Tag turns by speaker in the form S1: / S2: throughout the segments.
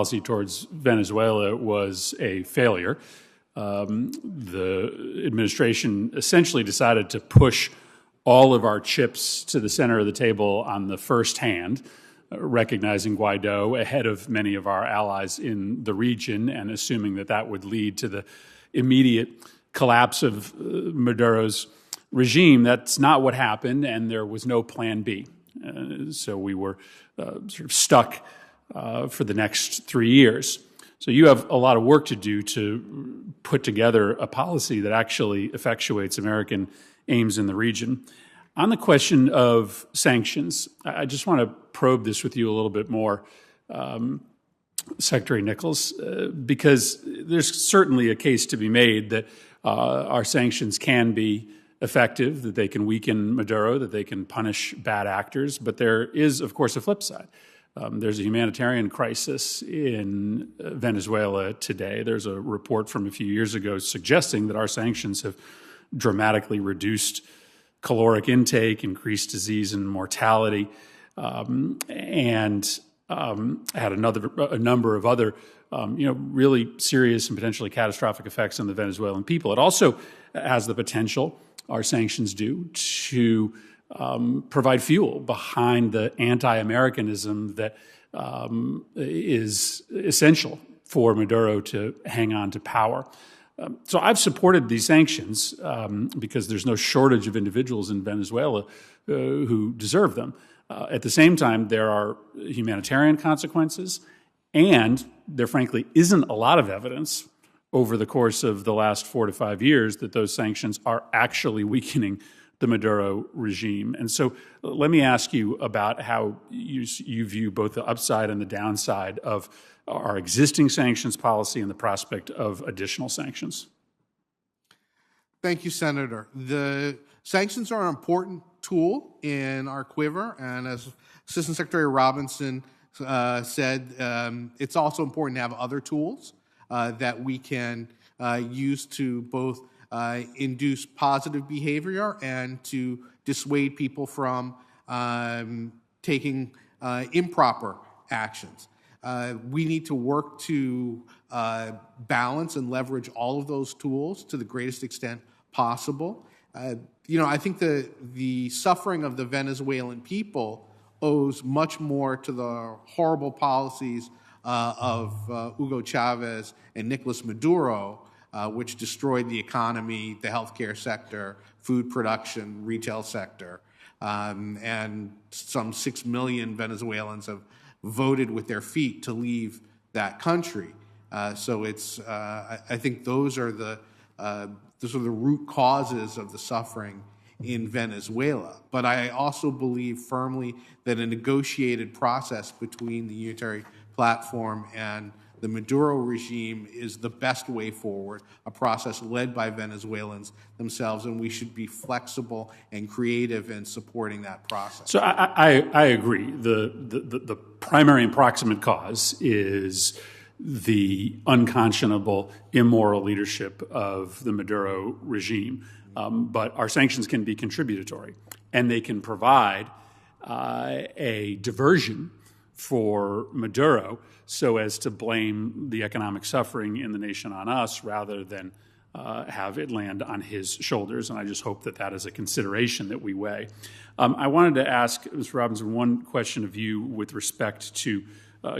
S1: policy towards Venezuela was a failure. The administration essentially decided to push all of our chips to the center of the table on the first hand, recognizing Guaido ahead of many of our allies in the region and assuming that that would lead to the immediate collapse of Maduro's regime. That's not what happened, and there was no plan B. So we were sort of stuck for the next 3 years. So you have a lot of work to do to put together a policy that actually effectuates American aims in the region. On the question of sanctions, I just want to probe this with you a little bit more, Secretary Nichols, because there's certainly a case to be made that our sanctions can be effective, that they can weaken Maduro, that they can punish bad actors, but there is, of course, a flip side. There's a humanitarian crisis in Venezuela today. There's a report from a few years ago suggesting that our sanctions have dramatically reduced caloric intake, increased disease and mortality, and had a number of other really serious and potentially catastrophic effects on the Venezuelan people. It also has the potential, our sanctions do, to provide fuel behind the anti-Americanism that is essential for Maduro to hang on to power. So I've supported these sanctions because there's no shortage of individuals in Venezuela who deserve them. At the same time, there are humanitarian consequences, and there frankly isn't a lot of evidence over the course of the last 4 to 5 years that those sanctions are actually weakening the Maduro regime. And so let me ask you about how you view both the upside and the downside of our existing sanctions policy and the prospect of additional sanctions.
S2: Thank you, Senator. The sanctions are an important tool in our quiver, and as Assistant Secretary Robinson said, it's also important to have other tools that we can use to both induce positive behavior and to dissuade people from taking improper actions. We need to work to balance and leverage all of those tools to the greatest extent possible. I think the suffering of the Venezuelan people owes much more to the horrible policies of Hugo Chavez and Nicolas Maduro, which destroyed the economy, the healthcare sector, food production, retail sector, and some 6 million Venezuelans have voted with their feet to leave that country. So I think those are the root causes of the suffering in Venezuela. But I also believe firmly that a negotiated process between the unitary platform and the Maduro regime is the best way forward, a process led by Venezuelans themselves, and we should be flexible and creative in supporting that process.
S1: So I agree. The primary and proximate cause is the unconscionable, immoral leadership of the Maduro regime. But our sanctions can be contributory, and they can provide a diversion for Maduro so as to blame the economic suffering in the nation on us rather than have it land on his shoulders. And I just hope that that is a consideration that we weigh. I wanted to ask, Mr. Robinson, one question of you with respect to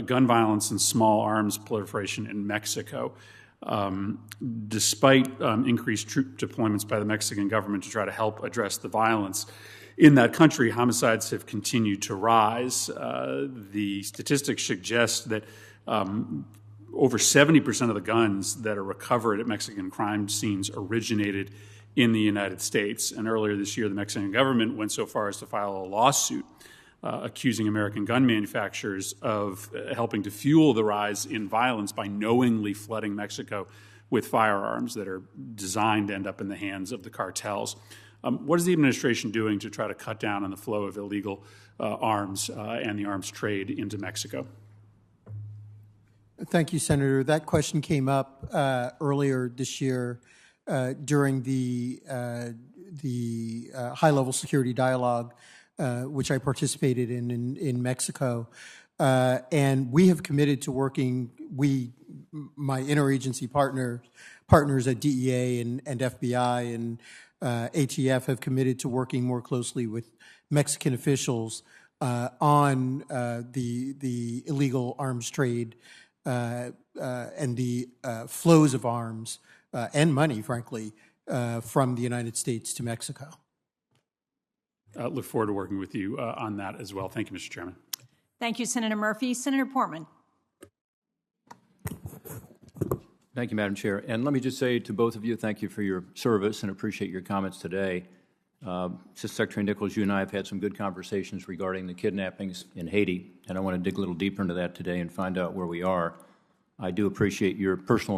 S1: gun violence and small arms proliferation in Mexico. Despite increased troop deployments by the Mexican government to try to help address the violence in that country, homicides have continued to rise. The statistics suggest that over 70% of the guns that are recovered at Mexican crime scenes originated in the United States. And earlier this year, the Mexican government went so far as to file a lawsuit accusing American gun manufacturers of helping to fuel the rise in violence by knowingly flooding Mexico with firearms that are designed to end up in the hands of the cartels. What is the administration doing to try to cut down on the flow of illegal arms and the arms trade into Mexico?
S3: Thank you, Senator. That question came up earlier this year during the high-level security dialogue, which I participated in Mexico. And we have committed to working, my interagency partners at DEA and FBI and ATF have committed to working more closely with Mexican officials on the illegal arms trade and the flows of arms and money, frankly, from the United States to Mexico.
S1: Look forward to working with you on that as well. Thank you, Mr. Chairman.
S4: Thank you, Senator Murphy. Senator Portman.
S5: Thank you, Madam Chair. And let me just say to both of you, thank you for your service and appreciate your comments today. Assistant Secretary Nichols, you and I have had some good conversations regarding the kidnappings in Haiti, and I want to dig a little deeper into that today and find out where we are. I do appreciate your personal